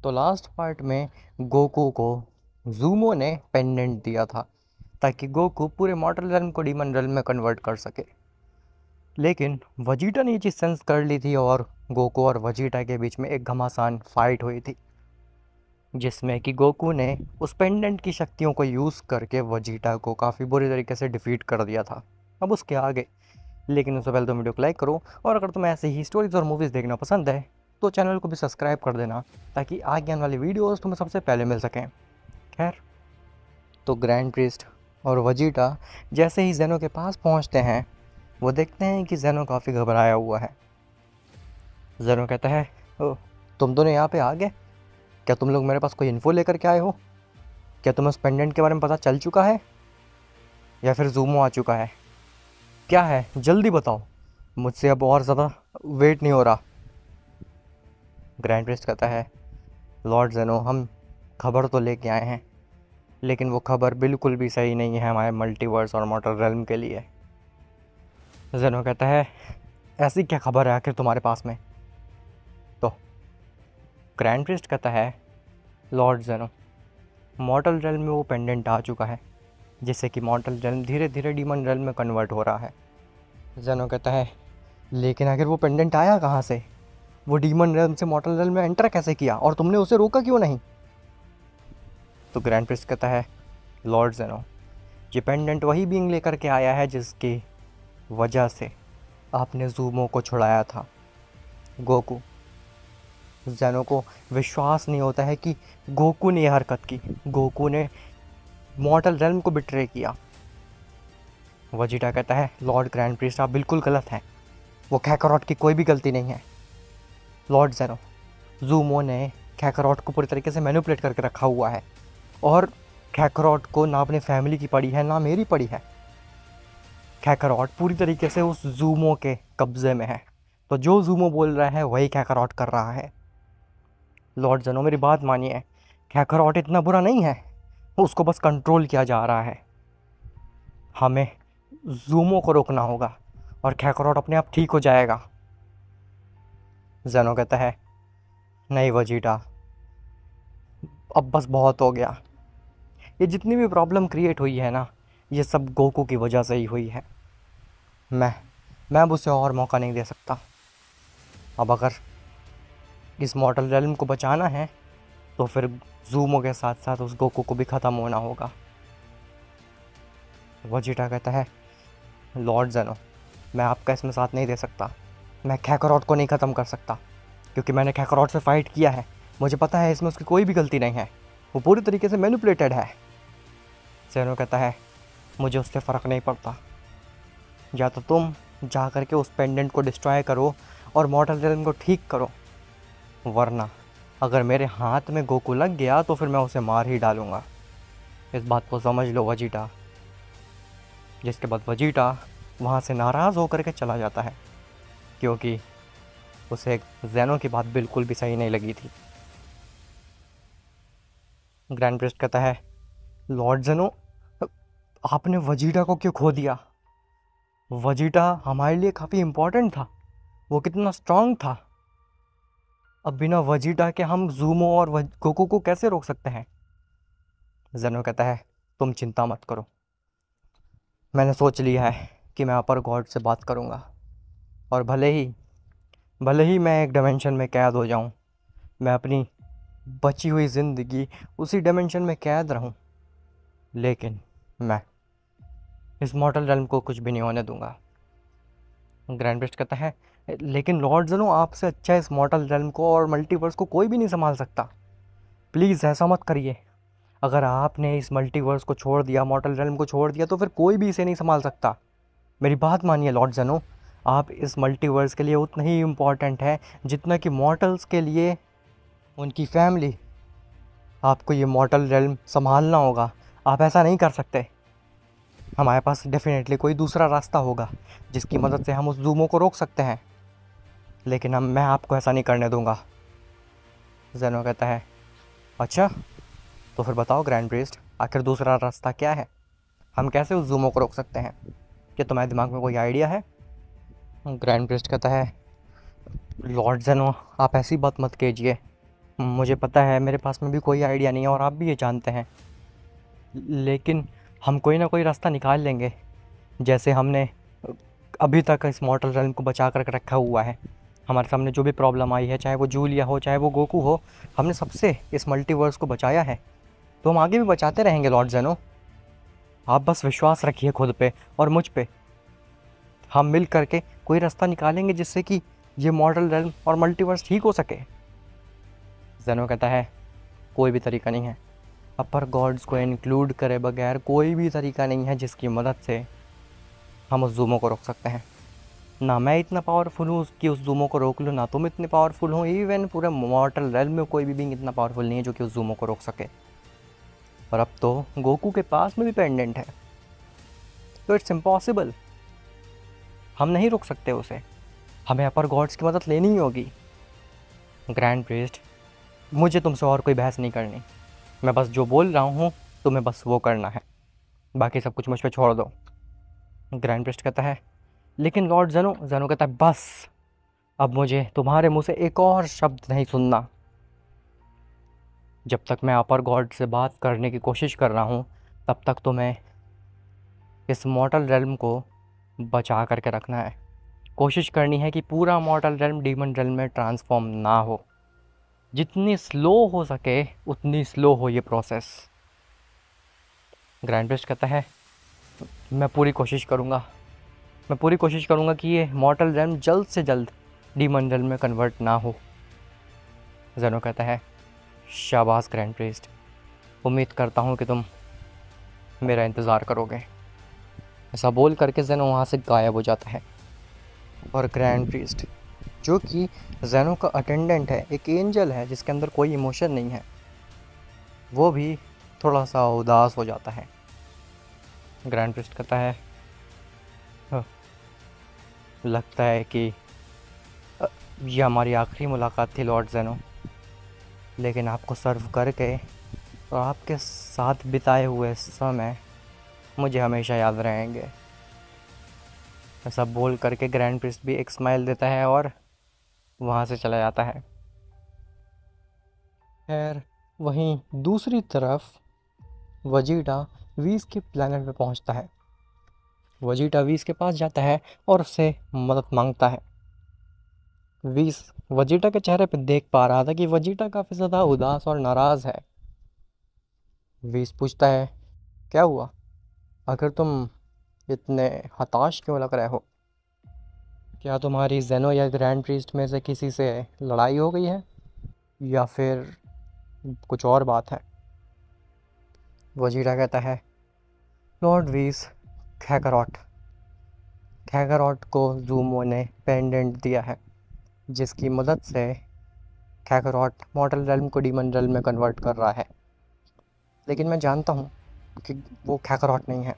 तो last part में Goku को ज़ूमो ने पेंडेंट दिया था ताकि गोकू पूरे मॉर्टल रेल्म को डीमन रेल्म में कन्वर्ट कर सके। लेकिन वजीटा ने ये चीज़ सेंस कर ली थी और गोकू और वजीटा के बीच में एक घमासान फाइट हुई थी, जिसमें कि गोकू ने उस पेंडेंट की शक्तियों को यूज़ करके वजीटा को काफ़ी बुरी तरीके से डिफीट कर दिया था। अब उसके आगे, लेकिन उससे पहले तो वीडियो को लाइक करो, और अगर तुम्हें ऐसे ही स्टोरीज़ और मूवीज़ देखना पसंद है तो चैनल को भी सब्सक्राइब कर देना ताकि आगे आने वाली वीडियोस तुम्हें सबसे पहले मिल सकें। खैर, तो ग्रैंड प्रीस्ट और वजीटा जैसे ही जेनो के पास पहुंचते हैं, वो देखते हैं कि जेनो काफ़ी घबराया हुआ है। जेनो कहता है, "ओ, तुम दोनों यहाँ पे आ गए? क्या तुम लोग मेरे पास कोई इन्फो लेकर के आए हो? क्या तुम्हें उस पेंडेंट के बारे में पता चल चुका है या फिर ज़ूमो आ चुका है? क्या है, जल्दी बताओ, मुझसे अब और ज़्यादा वेट नहीं हो रहा।" ग्रैंड प्रीस्ट कहता है, लॉर्ड जेनो, हम खबर तो लेके आए हैं, लेकिन वो खबर बिल्कुल भी सही नहीं है हमारे मल्टीवर्स और मॉर्टल रेल्म के लिए। जेनो कहता है, ऐसी क्या खबर है आखिर तुम्हारे पास में? तो ग्रैंड प्रीस्ट कहता है, लॉर्ड जेनो, मॉर्टल रेल्म में वो पेंडेंट आ चुका है, जिससे कि मॉर्टल रेल्म धीरे धीरे डीमन रेल्म में कन्वर्ट हो रहा है। जेनो कहता है, लेकिन आखिर वो पेंडेंट आया कहाँ से? वो डीमन रेल्म से मॉर्टल रेल्म में एंटर कैसे किया और तुमने उसे रोका क्यों नहीं? तो ग्रैंड प्रिंस कहता है, लॉर्ड जेनो, ये पेंडेंट वही बीइंग लेकर के आया है जिसकी वजह से आपने ज़ूमो को छुड़ाया था। गोकू, जेनो को विश्वास नहीं होता है कि गोकू ने यह हरकत की। गोकू ने मॉर्टल रेल्म को बिट्रे किया। वजीटा कहता है, लॉर्ड ग्रैंड प्रीस्ट, आप बिल्कुल गलत हैं, वो कैकरॉट की कोई भी गलती नहीं है। लॉर्ड जेनो, ज़ूमो ने कैकरॉट को पूरी तरीके से मैनिपुलेट करके रखा हुआ है, और कैकरॉट को ना अपनी फैमिली की पड़ी है ना मेरी पड़ी है। कैकरॉट पूरी तरीके से उस ज़ूमो के कब्ज़े में है, तो जो ज़ूमो बोल रहा है वही कैकरॉट कर रहा है। लॉर्ड जेनो, मेरी बात मानिए, कैकरॉट इतना बुरा नहीं है, उसको बस कंट्रोल किया जा रहा है। हमें ज़ूमो को रोकना होगा और कैकरॉट अपने आप ठीक हो जाएगा। जेनो कहता है, नहीं वजीटा, अब बस बहुत हो गया। ये जितनी भी प्रॉब्लम क्रिएट हुई है ना, ये सब गोकू की वजह से ही हुई है। मैं अब उसे और मौका नहीं दे सकता। अब अगर इस मॉर्टल रेल्म को बचाना है तो फिर ज़ूमो के साथ साथ उस गोकू को भी ख़त्म होना होगा। वजीटा कहता है, लॉर्ड जेनो, मैं आपका इसमें साथ नहीं दे सकता। मैं कैकरॉट को नहीं ख़त्म कर सकता, क्योंकि मैंने कैकरॉट से फ़ाइट किया है। मुझे पता है इसमें उसकी कोई भी गलती नहीं है, वो पूरी तरीके से मैनिपुलेटेड है। जेनो कहता है, मुझे उससे फ़र्क नहीं पड़ता, या तो तुम जा करके उस पेंडेंट को डिस्ट्रॉय करो और मॉर्टल रेल्म को ठीक करो, वरना अगर मेरे हाथ में गोकू लग गया तो फिर मैं उसे मार ही डालूँगा। इस बात को समझ लो वजीटा। जिसके बाद वजीटा वहाँ से नाराज़ होकर के चला जाता है, क्योंकि उसे जेनो की बात बिल्कुल भी सही नहीं लगी थी। ग्रैंड प्रिस्ट कहता है, लॉर्ड जेनो, आपने वजीटा को क्यों खो दिया? वजीटा हमारे लिए काफ़ी इम्पोर्टेंट था, वो कितना स्ट्रांग था। अब बिना वजीटा के हम ज़ूमो और गोकू को कैसे रोक सकते हैं? जेनो कहता है, तुम चिंता मत करो, मैंने सोच लिया है कि मैं अपर गॉड से बात करूँगा, और भले ही मैं एक डायमेंशन में कैद हो जाऊँ, मैं अपनी बची हुई ज़िंदगी उसी डायमेंशन में कैद रहूँ, लेकिन मैं इस मॉर्टल रेल्म को कुछ भी नहीं होने दूंगा। ग्रैंड प्रिस्ट कहता है, लेकिन लॉर्ड जेनो, आपसे अच्छा इस मॉर्टल रेल्म को और मल्टीवर्स को कोई भी नहीं संभाल सकता। प्लीज़ ऐसा मत करिए। अगर आपने इस मल्टीवर्स को छोड़ दिया, मॉर्टल रेल्म को छोड़ दिया, तो फिर कोई भी इसे नहीं संभाल सकता। मेरी बात मानिए लॉर्ड जेनो, आप इस मल्टीवर्स के लिए उतना ही इम्पॉर्टेंट है जितना कि मॉर्टल्स के लिए उनकी फैमिली। आपको ये मॉर्टल रेल्म संभालना होगा, आप ऐसा नहीं कर सकते। हमारे पास डेफिनेटली कोई दूसरा रास्ता होगा जिसकी मदद से हम उस ज़ूमो को रोक सकते हैं, लेकिन मैं आपको ऐसा नहीं करने दूंगा। जेनो कहता है, अच्छा, तो फिर बताओ ग्रैंड प्रीस्ट, आखिर दूसरा रास्ता क्या है? हम कैसे उस ज़ूमो को रोक सकते हैं? क्या तुम्हारे दिमाग में कोई आइडिया है? ग्रैंड प्रीस्ट कहता है, लॉर्ड जेनो, आप ऐसी बात मत कीजिए। मुझे पता है मेरे पास में भी कोई आइडिया नहीं है और आप भी ये जानते हैं, लेकिन हम कोई ना कोई रास्ता निकाल लेंगे। जैसे हमने अभी तक इस मॉर्टल रेल्म को बचा कर रखा हुआ है। हमारे सामने जो भी प्रॉब्लम आई है, चाहे वो जूलिया हो चाहे वो गोकू हो, हमने सबसे इस मल्टीवर्स को बचाया है, तो हम आगे भी बचाते रहेंगे लॉर्ड ज़ेनो। आप बस विश्वास रखिए खुद पे और मुझ पे। हम मिल करके कोई रास्ता निकालेंगे जिससे कि ये मॉर्टल रेल्म और मल्टीवर्स ठीक हो सके। ज़ेनो कहता है कोई भी तरीका नहीं है, अपर गॉड्स को इंक्लूड करे बगैर कोई भी तरीका नहीं है जिसकी मदद से हम उस ज़ूमो को रोक सकते हैं। ना मैं इतना पावरफुल हूँ कि उस ज़ूमो को रोक लूँ, ना तुम इतने पावरफुल हो, इवन पूरे मॉर्टल रेल्म में कोई भी बीइंग इतना पावरफुल नहीं है जो कि उस ज़ूमो को रोक सके। और अब तो गोकू के पास में भी पेंडेंट है, तो इट्स इम्पॉसिबल। हम नहीं रोक सकते उसे, हमें अपर गॉड्स की मदद लेनी ही होगी। ग्रैंड प्रीस्ट, मुझे तुमसे और कोई बहस नहीं करनी। मैं बस जो बोल रहा हूँ तुम्हें बस वो करना है, बाकी सब कुछ मुझ पर छोड़ दो। ग्रैंड प्रीस्ट कहता है लेकिन लॉर्ड ज़ेनो। ज़ेनो कहता है बस, अब मुझे तुम्हारे मुंह से एक और शब्द नहीं सुनना। जब तक मैं अपर गॉड से बात करने की कोशिश कर रहा हूँ तब तक तो मैं इस मॉर्टल रेल्म को बचा करके रखना है। कोशिश करनी है कि पूरा मॉर्टल रेल्म डीमन रेल्म में ट्रांसफॉर्म ना हो। जितनी स्लो हो सके उतनी स्लो हो ये प्रोसेस। ग्रैंड प्रीस्ट कहता है मैं पूरी कोशिश करूँगा, मैं पूरी कोशिश करूँगा कि ये मॉर्टल रेल्म जल्द से जल्द डीमन रेल्म में कन्वर्ट ना हो। ज़ेनो कहता है शाबाश ग्रैंड प्रीस्ट, उम्मीद करता हूँ कि तुम मेरा इंतज़ार करोगे। ऐसा बोल करके ज़ेनो वहाँ से गायब हो जाता है। और ग्रैंड प्रीस्ट जो कि ज़ेनो का अटेंडेंट है, एक एंजल है जिसके अंदर कोई इमोशन नहीं है, वो भी थोड़ा सा उदास हो जाता है। ग्रैंड प्रीस्ट कहता है लगता है कि ये हमारी आखिरी मुलाकात थी लॉर्ड ज़ेनो, लेकिन आपको सर्व करके और आपके साथ बिताए हुए समय मुझे हमेशा याद रहेंगे। ऐसा बोल करके ग्रैंड प्रीस्ट भी एक स्माइल देता है और वहाँ से चला जाता है। खैर वहीं दूसरी तरफ वजीटा वीस के प्लैनेट पे पहुँचता है। वजीटा वीस के पास जाता है और उससे मदद मांगता है। वीस वजीटा के चेहरे पे देख पा रहा था कि वजीटा काफ़ी ज़्यादा उदास और नाराज़ है। वीस पूछता है क्या हुआ, आखिर तुम इतने हताश क्यों लग रहे हो? क्या तुम्हारी ज़ेनो या ग्रैंड प्रीस्ट में से किसी से लड़ाई हो गई है या फिर कुछ और बात है? वजीरा कहता है लॉर्ड वीस, खैकरॉट खैकरॉट को ज़ूमो ने पेंडेंट दिया है जिसकी मदद से खैकरॉट मॉर्टल रेल्म को डीमन रेल्म में कन्वर्ट कर रहा है, लेकिन मैं जानता हूँ कि वो खैकरॉट नहीं है।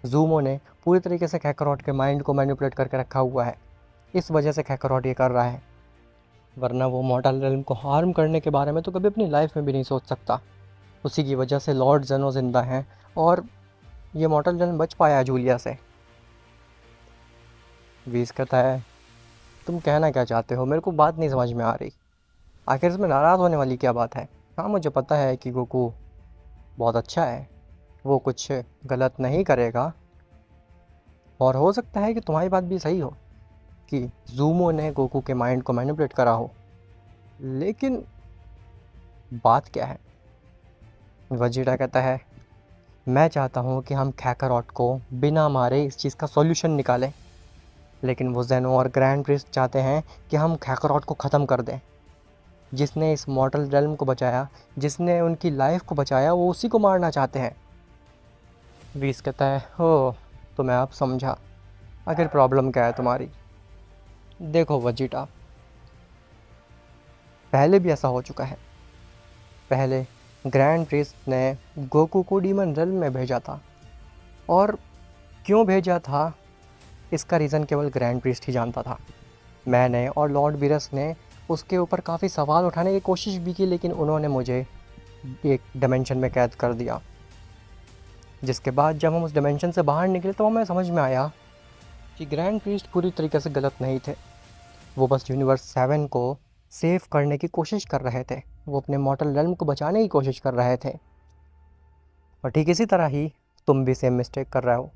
ज़ूमो ने पूरी तरीके से खैकरॉट के माइंड को मैनिपुलेट करके रखा हुआ है, इस वजह से खैकरॉट ये कर रहा है, वरना वो मॉर्टल रेल्म को हार्म करने के बारे में तो कभी अपनी लाइफ में भी नहीं सोच सकता। उसी की वजह से लॉर्ड ज़ेनो ज़िंदा हैं और ये मॉर्टल रेल्म बच पाया है जूलिया से। वीस कहता है तुम कहना क्या चाहते हो, मेरे को बात नहीं समझ में आ रही। आखिर इसमें नाराज़ होने वाली क्या बात है? हाँ मुझे पता है कि गोकू बहुत अच्छा है, वो कुछ गलत नहीं करेगा, और हो सकता है कि तुम्हारी बात भी सही हो कि ज़ूमो ने गोकू के माइंड को मैनिपुलेट करा हो, लेकिन बात क्या है? वजीरा कहता है मैं चाहता हूँ कि हम खैकरॉट को बिना मारे इस चीज़ का सॉल्यूशन निकालें, लेकिन वो ज़ेनो और ग्रैंड प्रीस्ट चाहते हैं कि हम खैकरॉट को ख़त्म कर दें। जिसने इस मॉर्टल रेल्म को बचाया, जिसने उनकी लाइफ को बचाया, वो उसी को मारना चाहते हैं। वीस कहता है हो तो मैं अब समझा, आखिर प्रॉब्लम क्या है तुम्हारी? देखो वजीटा, पहले भी ऐसा हो चुका है। पहले ग्रैंड प्रीस्ट ने गोकू को डीमन रेल्म में भेजा था, और क्यों भेजा था इसका रीज़न केवल ग्रैंड प्रीस्ट ही जानता था। मैंने और लॉर्ड बीरस ने उसके ऊपर काफ़ी सवाल उठाने की कोशिश भी की, लेकिन उन्होंने मुझे एक डायमेंशन में कैद कर दिया। जिसके बाद जब हम उस डायमेंशन से बाहर निकले तो हमें समझ में आया कि ग्रैंड प्रीस्ट पूरी तरीके से गलत नहीं थे। वो बस यूनिवर्स 7 को सेव करने की कोशिश कर रहे थे, वो अपने मॉर्टल रेल्म को बचाने की कोशिश कर रहे थे। और ठीक इसी तरह ही तुम भी सेम मिस्टेक कर रहे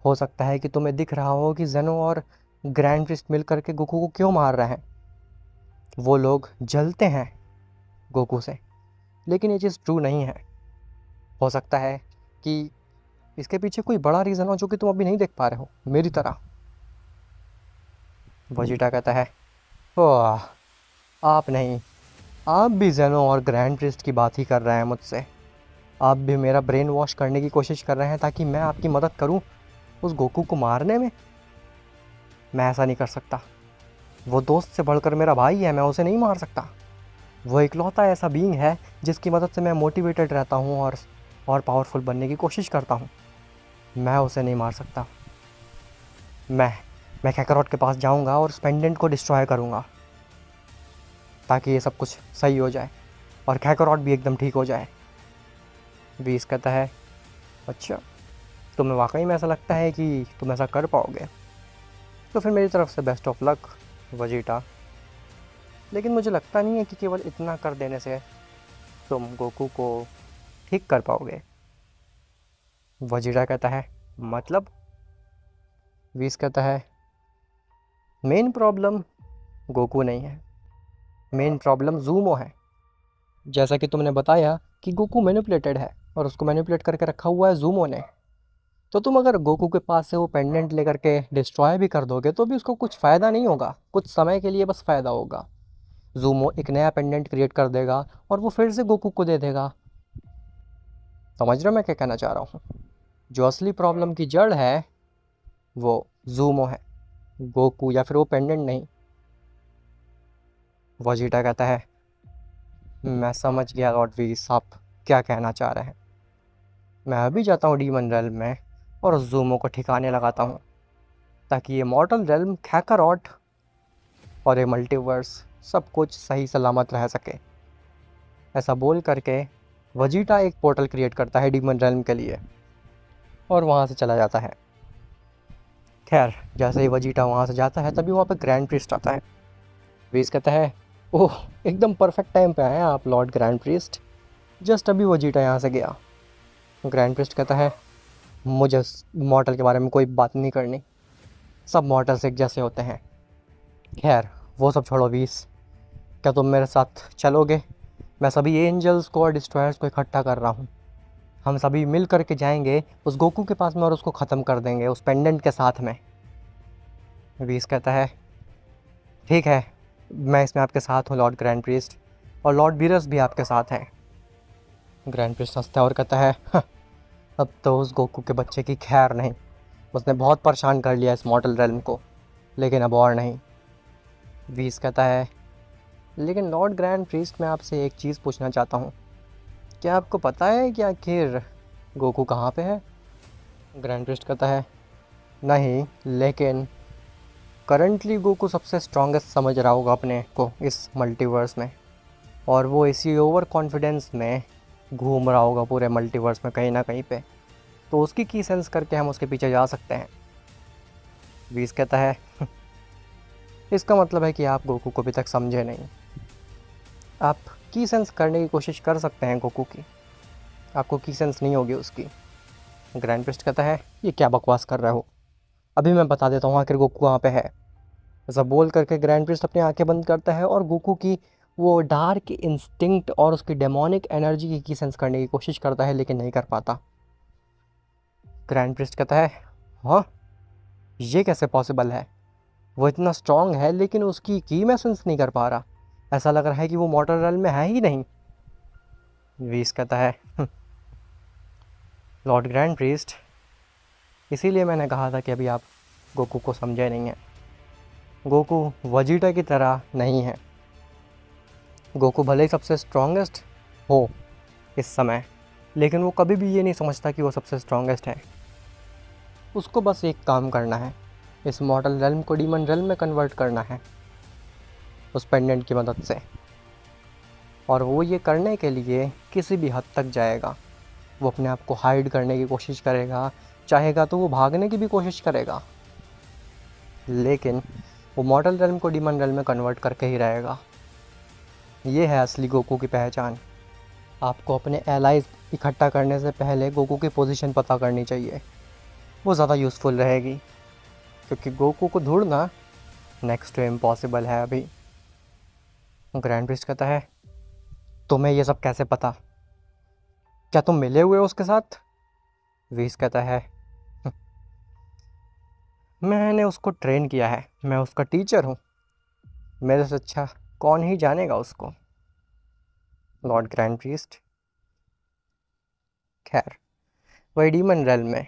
हो सकता है कि तुम्हें दिख रहा हो कि जेनो और ग्रैंड प्रिस्ट मिल करके गोकू को क्यों मार रहे हैं। वो लोग जलते हैं गोकू से, लेकिन ये चीज़ ट्रू नहीं है। हो सकता है कि इसके पीछे कोई बड़ा रीज़न हो जो कि तुम अभी नहीं देख पा रहे हो, मेरी तरह। वजीटा कहता है, ओह, आप नहीं, आप भी जेनो और ग्रैंड प्रिस्ट की बात ही कर रहे हैं मुझसे। आप भी मेरा ब्रेन वॉश करने की कोशिश कर रहे हैं ताकि मैं आपकी मदद करूं उस गोकू को मारने में। मैं ऐसा नहीं कर सकता। वो दोस्त से बढ़कर मेरा भाई है, मैं उसे नहीं मार सकता। वो इकलौता ऐसा बीइंग है जिसकी मदद से मैं मोटिवेटेड रहता हूँ और पावरफुल बनने की कोशिश करता हूँ। मैं उसे नहीं मार सकता। मैं कैकरॉट के पास जाऊँगा और उस पेंडेंट को डिस्ट्रॉय करूँगा ताकि ये सब कुछ सही हो जाए और कैकरॉट भी एकदम ठीक हो जाए। वीस कहता है, अच्छा, तुम्हें वाकई में ऐसा लगता है कि तुम ऐसा कर पाओगे? तो फिर मेरी तरफ से बेस्ट ऑफ लक वजीटा। लेकिन मुझे लगता नहीं है कि केवल इतना कर देने से तुम गोकू को ठीक कर पाओगे। वजीटा कहता है, मतलब? वीस कहता है, मेन प्रॉब्लम गोकू नहीं है, मेन प्रॉब्लम ज़ूमो है। जैसा कि तुमने बताया कि गोकू मैनिपुलेटेड है और उसको मैनिपुलेट करके रखा हुआ है ज़ूमो ने। तो तुम अगर गोकू के पास से वो पेंडेंट लेकर के डिस्ट्रॉय भी कर दोगे तो भी उसको कुछ फ़ायदा नहीं होगा, कुछ समय के लिए बस फ़ायदा होगा। ज़ूमो एक नया पेंडेंट क्रिएट कर देगा और वो फिर से गोकू को दे देगा। समझ रहे हो मैं क्या कहना चाह रहा हूँ? जो असली प्रॉब्लम की जड़ है वो ज़ूमो है, गोकू या फिर वो पेंडेंट नहीं। वजीटा कहता है, मैं समझ गया लॉर्ड वीस, आप क्या कहना चाह रहे हैं। मैं अभी जाता हूँ डीमन रेल्म में और उस ज़ूमो को ठिकाने लगाता हूँ ताकि ये मॉर्टल रेल्म, कैकरॉट और ये मल्टीवर्स सब कुछ सही सलामत रह सके। ऐसा बोल करके वजीटा एक पोर्टल क्रिएट करता है डीमन रेल्म के लिए और वहाँ से चला जाता है। खैर, जैसे ही वजीटा वहाँ से जाता है तभी वहाँ पे ग्रैंड प्रीस्ट आता है। वीस कहता है, ओह, एकदम परफेक्ट टाइम पे आए आप लॉर्ड ग्रैंड प्रीस्ट, जस्ट अभी वजीटा यहाँ से गया। ग्रैंड प्रीस्ट कहता है, मुझे मॉर्टल के बारे में कोई बात नहीं करनी, सब मॉर्टल्स एक जैसे होते हैं। खैर, वो सब छोड़ो वीस, क्या तुम मेरे साथ चलोगे? मैं सभी एंजल्स को और डिस्ट्रॉयर्स को इकट्ठा कर रहा हूँ। हम सभी मिल करके जाएंगे उस गोकू के पास में और उसको ख़त्म कर देंगे उस पेंडेंट के साथ में। वीस कहता है, ठीक है, मैं इसमें आपके साथ हूँ लॉर्ड ग्रैंड प्रीस्ट, और लॉर्ड बीरस भी आपके साथ हैं। ग्रैंड प्रीस्ट हंसता है और कहता है, अब तो उस गोकू के बच्चे की खैर नहीं, उसने बहुत परेशान कर लिया इस मॉर्टल रेल्म को, लेकिन अब और नहीं। वीस कहता है, लेकिन लॉर्ड ग्रैंड प्रीस्ट, मैं आपसे एक चीज़ पूछना चाहता हूँ, क्या आपको पता है कि आखिर गोकू कहाँ पे है? ग्रैंड प्रीस्ट कहता है, नहीं, लेकिन करंटली गोकू सबसे स्ट्रॉन्गेस्ट समझ रहा होगा अपने को इस मल्टीवर्स में, और वो इसी ओवर कॉन्फिडेंस में घूम रहा होगा पूरे मल्टीवर्स में कहीं ना कहीं पे, तो उसकी की सेंस करके हम उसके पीछे जा सकते हैं। वीस कहता है, इसका मतलब है कि आप गोकू को अभी तक समझे नहीं। आप की सेंस करने की कोशिश कर सकते हैं गोकू की, आपको की सेंस नहीं होगी उसकी। ग्रैंड प्रिस्ट कहता है, ये क्या बकवास कर रहे हो, अभी मैं बता देता हूँ आखिर गोकू कहाँ पे है। ऐसा बोल करके ग्रैंड प्रिस्ट अपनी आंखें बंद करता है और गोकू की वो डार्क इंस्टिंक्ट और उसकी डेमोनिक एनर्जी की सेंस करने की कोशिश करता है, लेकिन नहीं कर पाता। ग्रैंड प्रिस्ट कहता है, हाँ, ये कैसे पॉसिबल है? वो इतना स्ट्रांग है लेकिन उसकी की मैं सेंस नहीं कर पा रहा, ऐसा लग रहा है कि वो मॉर्टल रेल्म में है ही नहीं। वीस कहता है, लॉर्ड ग्रैंड प्रीस्ट, इसीलिए मैंने कहा था कि अभी आप गोकू को समझे नहीं हैं। गोकू वजीटा की तरह नहीं है। गोकू भले ही सबसे स्ट्रॉन्गेस्ट हो इस समय, लेकिन वो कभी भी ये नहीं समझता कि वो सबसे स्ट्रॉन्गेस्ट है। उसको बस एक काम करना है, इस मॉर्टल रेल्म को डीमन रेल्म में कन्वर्ट करना है उस पेंडेंट की मदद से, और वो ये करने के लिए किसी भी हद तक जाएगा। वो अपने आप को हाइड करने की कोशिश करेगा, चाहेगा तो वो भागने की भी कोशिश करेगा, लेकिन वो मॉर्टल रेल्म को डीमन रेल्म में कन्वर्ट करके ही रहेगा। ये है असली गोकू की पहचान। आपको अपने एलाइज इकट्ठा करने से पहले गोकू की पोजीशन पता करनी चाहिए, वो ज़्यादा यूज़फुल रहेगी, क्योंकि गोकू को ढूंढना नेक्स्ट टू इम्पॉसिबल है अभी। ग्रैंड प्रिस्ट कहता है, तुम्हें ये सब कैसे पता? क्या तुम मिले हुए हो उसके साथ? वीस कहता है, मैंने उसको ट्रेन किया है, मैं उसका टीचर हूँ, मेरे से अच्छा कौन ही जानेगा उसको। लॉर्ड ग्रैंड प्रीस्ट, खैर वही डीमन रेल में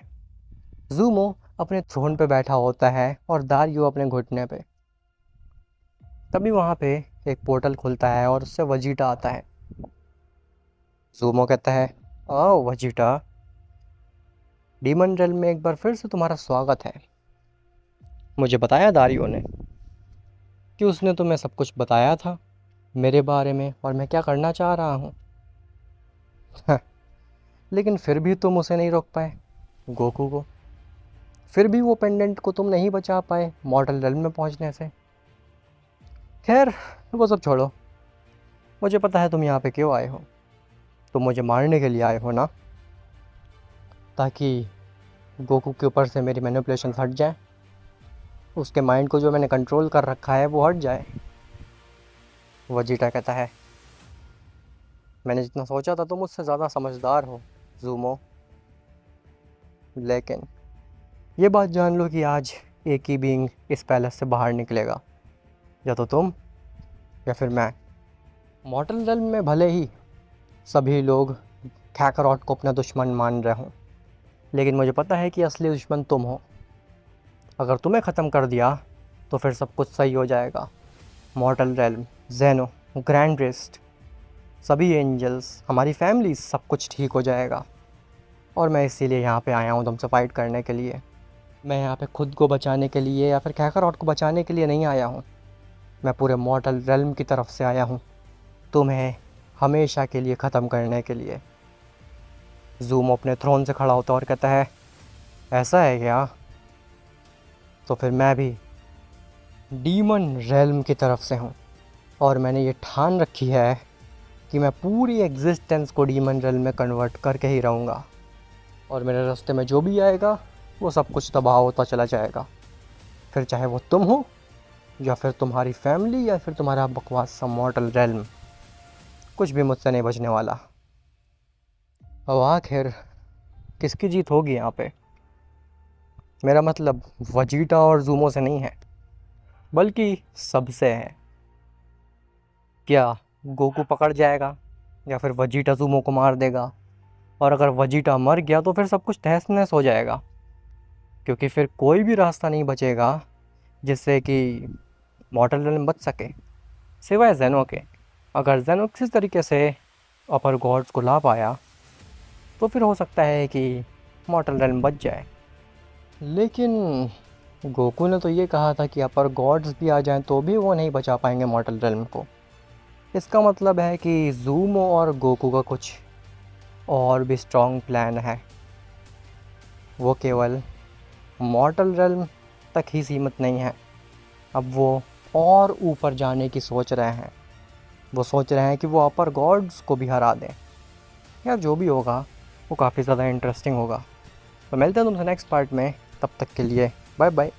ज़ूमो अपने थ्रोन पे बैठा होता है और दारियो अपने घुटने पे। तभी वहाँ पे एक पोर्टल खुलता है और उससे वजीटा आता है। ज़ूमो कहता है, ओ वजीटा, डीमन रेल में एक बार फिर से तुम्हारा स्वागत है। मुझे बताया दारियो ने कि उसने तुम्हें सब कुछ बताया था मेरे बारे में और मैं क्या करना चाह रहा हूँ। लेकिन फिर भी तुम उसे नहीं रोक पाए, गोकू को। फिर भी वो पेंडेंट को तुम नहीं बचा पाए मॉर्टल रेल्म में पहुंचने से। खैर वो सब छोड़ो, मुझे पता है तुम यहाँ पे क्यों आए हो। तुम मुझे मारने के लिए आए हो ना, ताकि गोकू के ऊपर से मेरी मैनिपुलेशन हट जाए, उसके माइंड को जो मैंने कंट्रोल कर रखा है वो हट जाए। वजीटा कहता है, मैंने जितना सोचा था तुम मुझसे ज़्यादा समझदार हो ज़ूमो, लेकिन ये बात जान लो कि आज एक ही बीइंग इस पैलेस से बाहर निकलेगा, या तो तुम या फिर मैं। मॉर्टल रेल्म में भले ही सभी लोग कैकरॉट को अपना दुश्मन मान रहे हों, लेकिन मुझे पता है कि असली दुश्मन तुम हो। अगर तुम्हें ख़त्म कर दिया तो फिर सब कुछ सही हो जाएगा। मॉर्टल रेल्म, जेनो, ग्रैंड प्रिस्ट, सभी एंजल्स, हमारी फैमिली, सब कुछ ठीक हो जाएगा। और मैं इसीलिए यहाँ पे आया हूँ तुमसे फ़ाइट करने के लिए। मैं यहाँ पे खुद को बचाने के लिए या फिर कैकरॉट को बचाने के लिए नहीं आया हूँ। मैं पूरे मॉर्टल रेल्म की तरफ से आया हूँ, तुम्हें हमेशा के लिए ख़त्म करने के लिए। ज़ूम अपने थ्रोन से खड़ा होता और कहता है, ऐसा है क्या? तो फिर मैं भी डीमन रेल्म की तरफ से हूँ, और मैंने ये ठान रखी है कि मैं पूरी एग्जिस्टेंस को डीमन रेल्म में कन्वर्ट करके ही रहूँगा, और मेरे रास्ते में जो भी आएगा वो सब कुछ तबाह होता चला जाएगा। फिर चाहे वो तुम हो या फिर तुम्हारी फैमिली या फिर तुम्हारा बकवास सा मॉर्टल रेल्म, कुछ भी मुझसे नहीं बचने वाला। अब आखिर किसकी जीत होगी यहाँ पे? मेरा मतलब वजीटा और ज़ूमो से नहीं है, बल्कि सबसे है। क्या गोकू पकड़ जाएगा या फिर वजीटा ज़ूमो को मार देगा? और अगर वजीटा मर गया तो फिर सब कुछ तहस नहस हो जाएगा, क्योंकि फिर कोई भी रास्ता नहीं बचेगा जिससे कि मॉर्टल रेल्म बच सके, सिवाय जेनो के। अगर जेनो किसी तरीके से अपर गॉड्स को ला पाया तो फिर हो सकता है कि मॉर्टल रेल्म बच जाए। लेकिन गोकू ने तो ये कहा था कि अपर गॉड्स भी आ जाएं तो भी वो नहीं बचा पाएंगे मॉर्टल रेल्म को। इसका मतलब है कि ज़ूमो और गोकू का कुछ और भी स्ट्रॉन्ग प्लान है। वो केवल मॉर्टल रेल्म तक ही सीमित नहीं है, अब वो और ऊपर जाने की सोच रहे हैं। वो सोच रहे हैं कि वो अपर गॉड्स को भी हरा दें। यार जो भी होगा वो काफ़ी ज़्यादा इंटरेस्टिंग होगा। तो मिलते हैं तुमसे नेक्स्ट पार्ट में, तब तक के लिए बाय बाय।